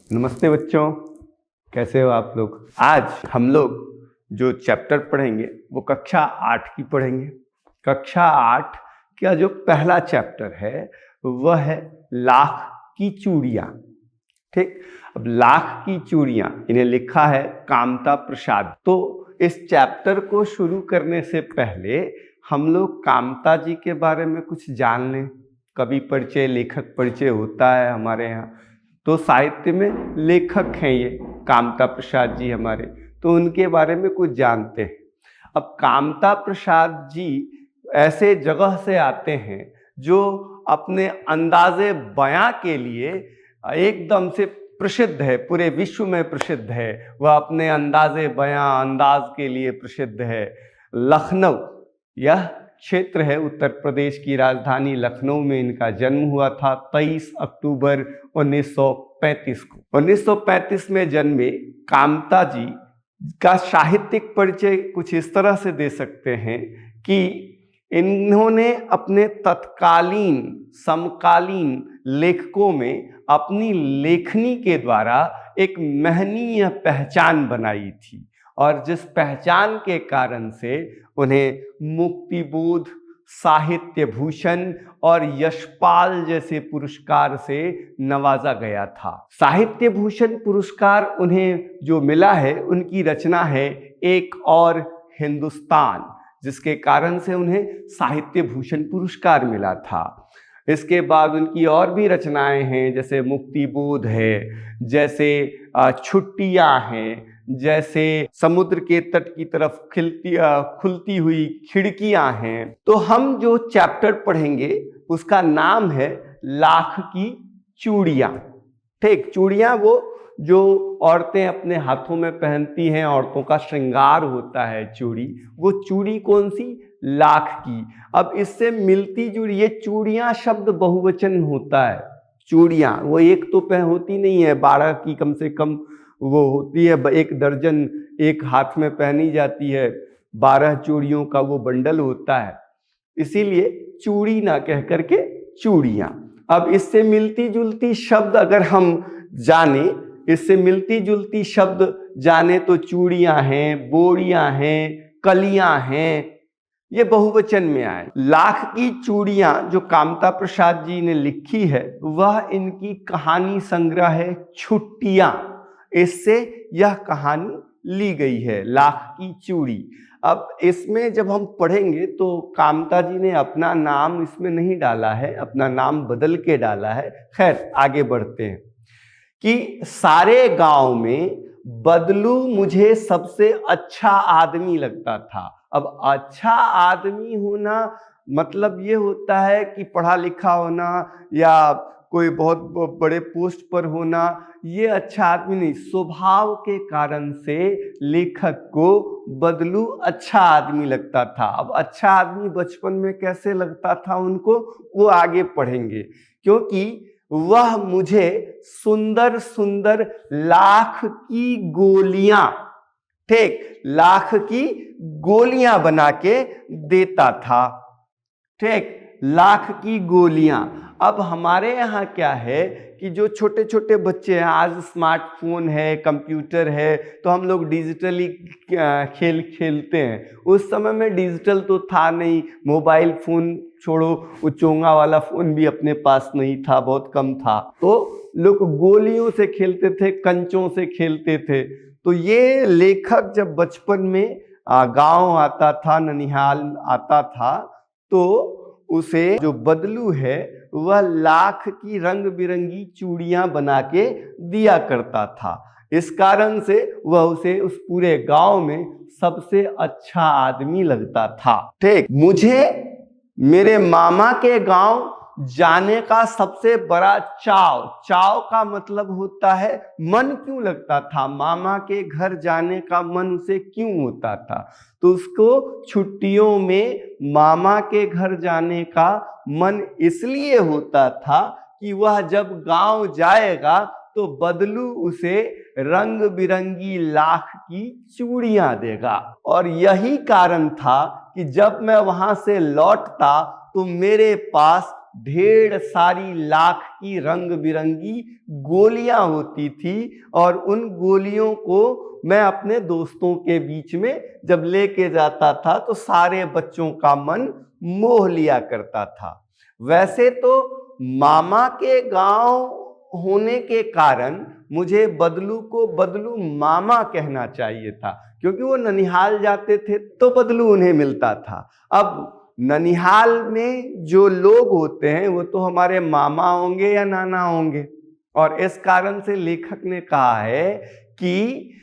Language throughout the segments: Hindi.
नमस्ते बच्चों, कैसे हो आप लोग। आज हम लोग जो चैप्टर पढ़ेंगे वो कक्षा 8 की पढ़ेंगे। कक्षा 8 का जो पहला चैप्टर है वह है लाख की चूड़ियाँ। ठीक, अब लाख की चूड़ियाँ इन्हें लिखा है कामता प्रसाद। तो इस चैप्टर को शुरू करने से पहले हम लोग कामता जी के बारे में कुछ जान लें। कवि परिचय, लेखक परिचय होता है हमारे यहाँ, तो साहित्य में लेखक हैं ये कामता प्रसाद जी हमारे, तो उनके बारे में कुछ जानते हैं। अब कामता प्रसाद जी ऐसे जगह से आते हैं जो अपने अंदाजे बयां के लिए एकदम से प्रसिद्ध है, पूरे विश्व में प्रसिद्ध है। वह अपने अंदाजे बयां, अंदाज के लिए प्रसिद्ध है। लखनऊ यह क्षेत्र है, उत्तर प्रदेश की राजधानी लखनऊ में इनका जन्म हुआ था 23 अक्टूबर 1935 को। 1935 में जन्मे कामता जी का साहित्यिक परिचय कुछ इस तरह से दे सकते हैं कि इन्होंने अपने तत्कालीन समकालीन लेखकों में अपनी लेखनी के द्वारा एक महनीय पहचान बनाई थी, और जिस पहचान के कारण से उन्हें मुक्तिबोध, साहित्य भूषण और यशपाल जैसे पुरस्कार से नवाजा गया था। साहित्य भूषण पुरस्कार उन्हें जो मिला है, उनकी रचना है एक और हिंदुस्तान, जिसके कारण से उन्हें साहित्य भूषण पुरस्कार मिला था। इसके बाद उनकी और भी रचनाएं हैं, जैसे मुक्तिबोध है, जैसे छुट्टियां हैं, जैसे समुद्र के तट की तरफ खुलती हुई खिड़कियां हैं। तो हम जो चैप्टर पढ़ेंगे उसका नाम है लाख की चूड़ियां। ठीक, चूड़ियां वो जो औरतें अपने हाथों में पहनती हैं, औरतों का श्रृंगार होता है चूड़ी। वो चूड़ी कौन सी? लाख की। अब इससे मिलती जुड़ी, ये चूड़ियां शब्द बहुवचन होता है। चूड़ियां वो एक तो होती नहीं है, 12 की कम से कम वो होती है, एक दर्जन एक हाथ में पहनी जाती है, 12 चूड़ियों का वो बंडल होता है, इसीलिए चूड़ी ना कह करके चूड़ियां। अब इससे मिलती जुलती शब्द अगर हम जाने, इससे मिलती जुलती शब्द जाने तो चूड़ियां हैं, बोड़ियां हैं, कलियां हैं, ये बहुवचन में आए। लाख की चूड़ियां जो कामता प्रसाद जी ने लिखी है, वह इनकी कहानी संग्रह है छुट्टियां। इससे यह कहानी ली गई है, लाख की चूड़ी। अब इसमें जब हम पढ़ेंगे तो कामता जी ने अपना नाम इसमें नहीं डाला है, अपना नाम बदल के डाला है। खैर, आगे बढ़ते हैं कि सारे गांव में बदलू मुझे सबसे अच्छा आदमी लगता था। अब अच्छा आदमी होना मतलब ये होता है कि पढ़ा लिखा होना या कोई बहुत बड़े पोस्ट पर होना, ये अच्छा आदमी नहीं। स्वभाव के कारण से लेखक को बदलू अच्छा आदमी लगता था। अब अच्छा आदमी बचपन में कैसे लगता था उनको, वो आगे पढ़ेंगे, क्योंकि वह मुझे सुंदर सुंदर लाख की गोलियां, ठीक, लाख की गोलियां बना के देता था। ठीक, लाख की गोलियां। अब हमारे यहाँ क्या है कि जो छोटे छोटे बच्चे हैं, आज स्मार्टफोन है, कंप्यूटर है, तो हम लोग डिजिटली खेल खेलते हैं। उस समय में डिजिटल तो था नहीं, मोबाइल फोन छोड़ो, वो चोंगा वाला फोन भी अपने पास नहीं था, बहुत कम था। तो लोग गोलियों से खेलते थे, कंचों से खेलते थे। तो ये लेखक जब बचपन में गांव आता था, ननिहाल आता था, तो उसे जो बदलू है वह लाख की रंग बिरंगी चूड़ियां बना के दिया करता था। इस कारण से वह उसे उस पूरे गांव में सबसे अच्छा आदमी लगता था। ठीक, मुझे मेरे मामा के गांव जाने का सबसे बड़ा चाव, चाव का मतलब होता है मन क्यों लगता था, मामा के घर जाने का मन उसे क्यों होता था। तो उसको छुट्टियों में मामा के घर जाने का मन इसलिए होता था कि वह जब गांव जाएगा तो बदलू उसे रंग बिरंगी लाख की चूड़ियां देगा। और यही कारण था कि जब मैं वहां से लौटता तो मेरे पास ढेर सारी लाख की रंग बिरंगी गोलियां होती थी और उन गोलियों को मैं अपने दोस्तों के बीच में जब लेके जाता था तो सारे बच्चों का मन मोह लिया करता था। वैसे तो मामा के गांव होने के कारण मुझे बदलू को बदलू मामा कहना चाहिए था, क्योंकि वो ननिहाल जाते थे तो बदलू उन्हें मिलता था। अब ननिहाल में जो लोग होते हैं वो तो हमारे मामा होंगे या नाना होंगे, और इस कारण से लेखक ने कहा है कि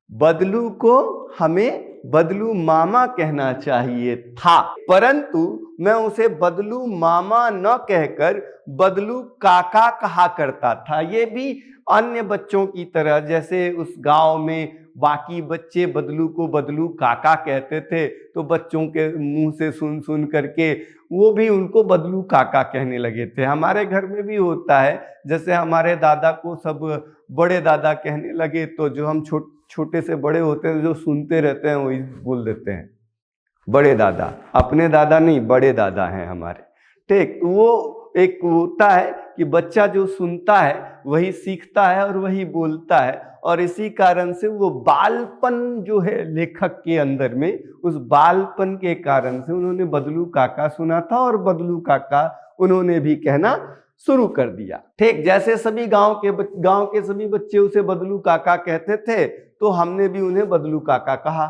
बदलू को हमें बदलू मामा कहना चाहिए था, परंतु मैं उसे बदलू मामा न कहकर बदलू काका कहा करता था। ये भी अन्य बच्चों की तरह, जैसे उस गांव में बाकी बच्चे बदलू को बदलू काका कहते थे तो बच्चों के मुंह से सुन सुन करके वो भी उनको बदलू काका कहने लगे थे। हमारे घर में भी होता है, जैसे हमारे दादा को सब बड़े दादा कहने लगे तो जो हम छोटे से बड़े होते हैं जो सुनते रहते हैं वही बोल देते हैं बड़े दादा, अपने दादा नहीं बड़े दादा हैं हमारे। ठीक, वो एक होता है कि बच्चा जो सुनता है वही सीखता है और वही बोलता है, और इसी कारण से वो बालपन जो है लेखक के अंदर में, उस बालपन के कारण से उन्होंने बदलू काका सुना था और बदलू काका उन्होंने भी कहना शुरू कर दिया। ठीक, जैसे सभी गांव के सभी बच्चे उसे बदलू काका कहते थे तो हमने भी उन्हें बदलू काका कहा।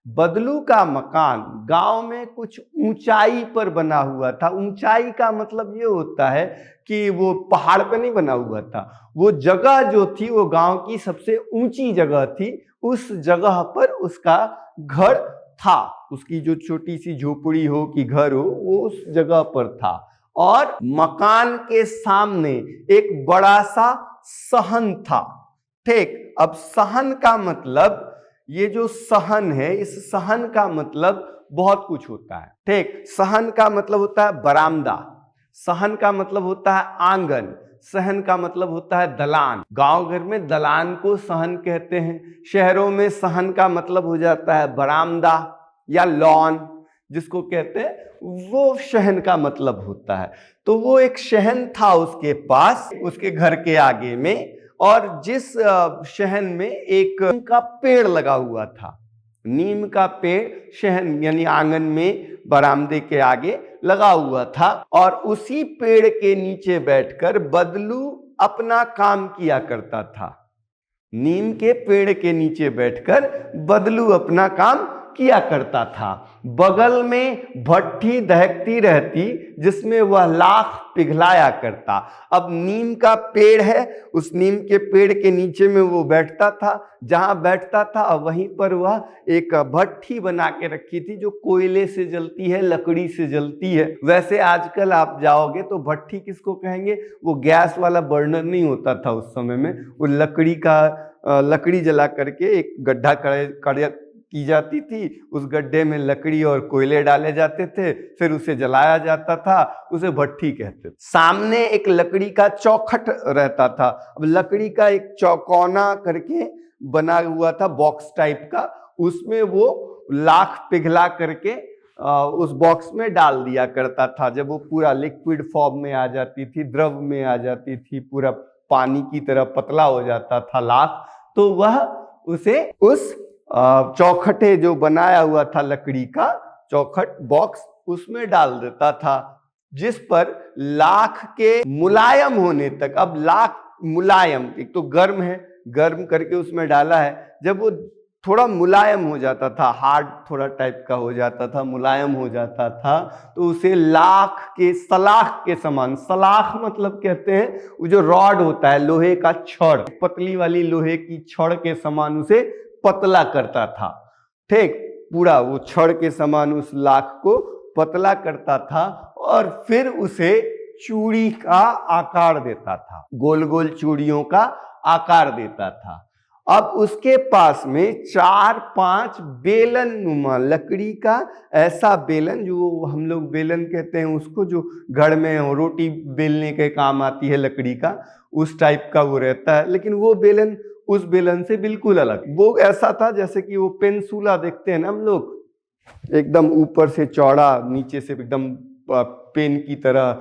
बदलू का मकान गांव में कुछ ऊंचाई पर बना हुआ था। ऊंचाई का मतलब ये होता है कि वो पहाड़ पे नहीं बना हुआ था, वो जगह जो थी वो गांव की सबसे ऊंची जगह थी, उस जगह पर उसका घर था। उसकी जो छोटी सी झोपड़ी हो कि घर हो वो उस जगह पर था, और मकान के सामने एक बड़ा सा सहन था। ठीक, अब सहन का मतलब, ये जो सहन है इस सहन का मतलब बहुत कुछ होता है। ठीक, सहन का मतलब होता है बरामदा, सहन का मतलब होता है आंगन, सहन का मतलब होता है दलान। गांव घर में दलान को सहन कहते हैं, शहरों में सहन का मतलब हो जाता है बरामदा या लॉन, जिसको कहते हैं वो शहन का मतलब होता है। तो वो एक शहन था उसके पास, उसके घर के आगे में, और जिस शहन में एक नीम का पेड़ लगा हुआ था। नीम का पेड़ शहन यानी आंगन में बरामदे के आगे लगा हुआ था, और उसी पेड़ के नीचे बैठकर बदलू अपना काम किया करता था। नीम के पेड़ के नीचे बैठकर बदलू अपना काम किया करता था। बगल में भट्ठी दहकती रहती जिसमें वह लाख पिघलाया करता। अब नीम का पेड़ है, उस नीम के पेड़ के नीचे में वो बैठता था, जहां बैठता था वहीं पर वह एक भट्ठी बना के रखी थी जो कोयले से जलती है, लकड़ी से जलती है। वैसे आजकल आप जाओगे तो भट्ठी किसको कहेंगे, वो गैस वाला बर्नर नहीं होता था उस समय में, वो लकड़ी जला करके एक गड्ढा की जाती थी, उस गड्ढे में लकड़ी और कोयले डाले जाते थे, फिर उसे जलाया जाता था, उसे भट्ठी कहते थे। सामने एक लकड़ी का चौखट रहता था। अब लकड़ी का एक चौकोना करके बना हुआ था बॉक्स टाइप का, उसमें वो लाख पिघला करके उस बॉक्स में डाल दिया करता था। जब वो पूरा लिक्विड फॉर्म में आ जाती थी, द्रव में आ जाती थी, पूरा पानी की तरह पतला हो जाता था लाख, तो वह उसे उस चौखटे जो बनाया हुआ था लकड़ी का चौखट बॉक्स, उसमें डाल देता था, जिस पर लाख के मुलायम होने तक, अब लाख मुलायम, एक तो गर्म है, गर्म करके उसमें डाला है, जब वो थोड़ा मुलायम हो जाता था, हार्ड थोड़ा टाइप का हो जाता था, मुलायम हो जाता था, तो उसे लाख के सलाख के समान, सलाख मतलब कहते हैं वो जो रॉड होता है लोहे का छड़, पतली वाली लोहे की छड़ के समान उसे पतला करता था। ठीक, पूरा वो छड़ के समान उस लाख को पतला करता था और फिर उसे चूड़ी का आकार देता था, गोल गोल चूड़ियों का आकार देता था। अब उसके पास में 4-5 बेलन नुमा लकड़ी का ऐसा बेलन, जो हम लोग बेलन कहते हैं उसको, जो घर में रोटी बेलने के काम आती है लकड़ी का, उस टाइप का वो रहता है, लेकिन वो बेलन उस बेलन से बिल्कुल अलग। वो ऐसा था जैसे कि वो पेंसुला देखते हैं ना हम लोग, एकदम ऊपर से चौड़ा, नीचे से एकदम पेन की तरह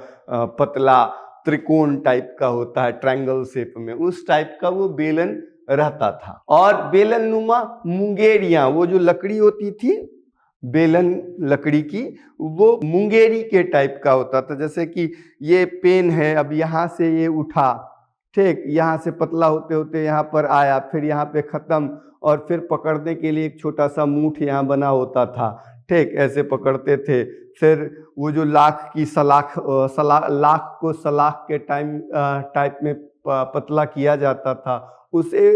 पतला त्रिकोण टाइप का होता है, ट्रायंगल शेप में, उस टाइप का वो बेलन रहता था। और बेलन नुमा मुंगेरियां, वो जो लकड़ी होती थी बेलन लकड़ी की, वो मुंगेरी के टाइप का होता था। जैसे कि ये पेन है, अब यहाँ से ये उठा, ठीक, यहाँ से पतला होते होते यहाँ पर आया, फिर यहाँ पे खत्म, और फिर पकड़ने के लिए एक छोटा सा मूठ यहाँ बना होता था, ठीक, ऐसे पकड़ते थे। फिर वो जो लाख की सलाख लाख को सलाख के टाइप में पतला किया जाता था, उसे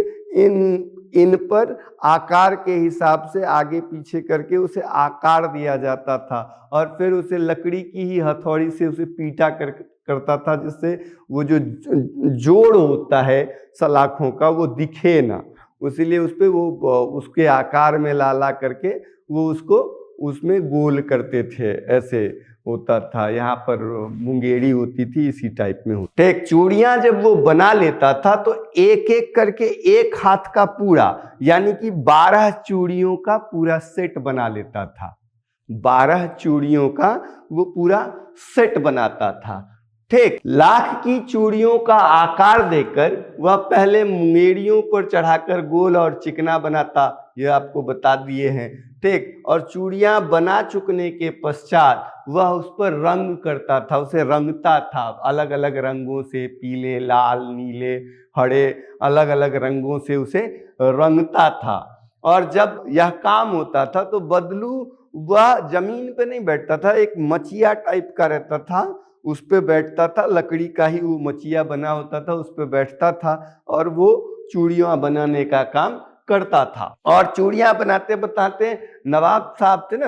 इन पर आकार के हिसाब से आगे पीछे करके उसे आकार दिया जाता था, और फिर उसे लकड़ी की ही हथौड़ी से उसे पीटा करता था, जिससे वो जो जोड़ होता है सलाखों का वो दिखे ना, इसीलिए उस पे वो उसके आकार में ला करके वो उसको उसमें गोल करते थे, ऐसे होता था। यहाँ पर मुंगेरी होती थी, इसी टाइप में होती। एक चूड़ियां जब वो बना लेता था तो एक एक करके एक हाथ का पूरा, यानी कि 12 चूड़ियों का पूरा सेट बना लेता था। 12 चूड़ियों का वो पूरा सेट बनाता था, ठीक। लाख की चूड़ियों का आकार देकर वह पहले मुंगेरियों पर चढ़ाकर गोल और चिकना बनाता, यह आपको बता दिए हैं, ठीक। और चूड़ियां बना चुकने के पश्चात वह उस पर रंग करता था, उसे रंगता था अलग अलग रंगों से, पीले, लाल, नीले, हरे, अलग अलग रंगों से उसे रंगता था। और जब यह काम होता था तो बदलू वह जमीन पे नहीं बैठता था, एक मचिया टाइप का रहता था, उस पे बैठता था, लकड़ी का ही वो मचिया बना होता था, उस पे बैठता था और वो चूड़ियां बनाने का काम करता था। और चूड़ियां बनाते बताते नवाब साहब थे ना,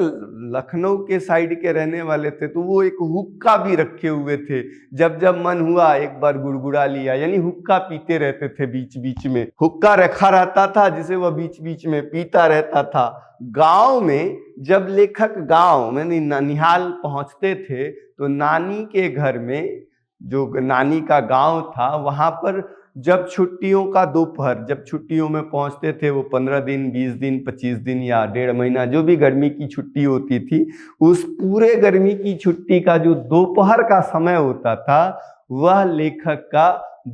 लखनऊ के साइड के रहने वाले थे, तो वो एक हुक्का भी रखे हुए थे। जब जब मन हुआ एक बार गुड़गुड़ा लिया, यानी हुक्का पीते रहते थे, बीच बीच में हुक्का रखा रहता था जिसे वह बीच बीच में पीता रहता था। गांव में जब लेखक गांव में ननिहाल पहुंचते थे तो नानी के घर में, जो नानी का गांव था, वहां पर जब छुट्टियों का दोपहर, जब छुट्टियों में पहुंचते थे, वो 15 दिन, 20 दिन, 25 दिन या 1.5 महीना, जो भी गर्मी की छुट्टी होती थी, उस पूरे गर्मी की छुट्टी का जो दोपहर का समय होता था वह लेखक का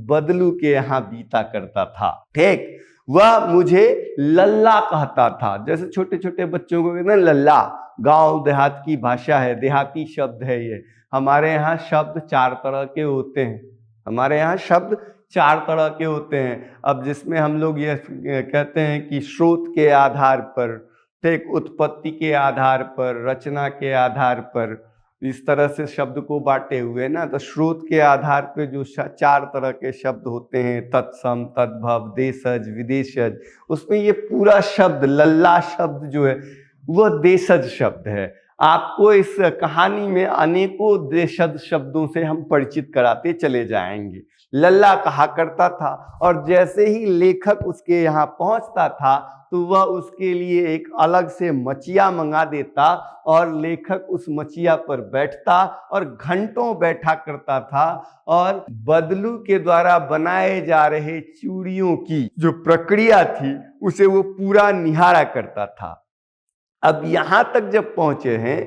बदलू के यहाँ बीता करता था, ठीक। वह मुझे लल्ला कहता था, जैसे छोटे छोटे बच्चों को कहते हैं लल्ला, गांव देहात की भाषा है, देहाती शब्द है ये। हमारे यहाँ शब्द 4 तरह के होते हैं, हमारे यहाँ शब्द 4 तरह के होते हैं। अब जिसमें हम लोग ये कहते हैं कि स्रोत के आधार पर, ठीक, उत्पत्ति के आधार पर, रचना के आधार पर, इस तरह से शब्द को बांटे हुए ना। तो स्रोत के आधार पे जो 4 तरह के शब्द होते हैं, तत्सम, तद्भव, देशज, विदेशज, उसमें ये पूरा शब्द लल्ला शब्द जो है वह देशज शब्द है। आपको इस कहानी में अनेकों देशज शब्दों से हम परिचित कराते चले जाएंगे। लल्ला कहा करता था, और जैसे ही लेखक उसके यहाँ पहुंचता था तो वह उसके लिए एक अलग से मचिया मंगा देता, और लेखक उस मचिया पर बैठता और घंटों बैठा करता था, और बदलू के द्वारा बनाए जा रहे चूड़ियों की जो प्रक्रिया थी उसे वो पूरा निहारा करता था। अब यहाँ तक जब पहुंचे हैं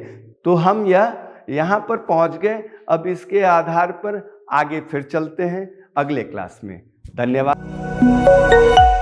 तो हम यहाँ पर पहुंच गए। अब इसके आधार पर आगे फिर चलते हैं अगले क्लास में। धन्यवाद।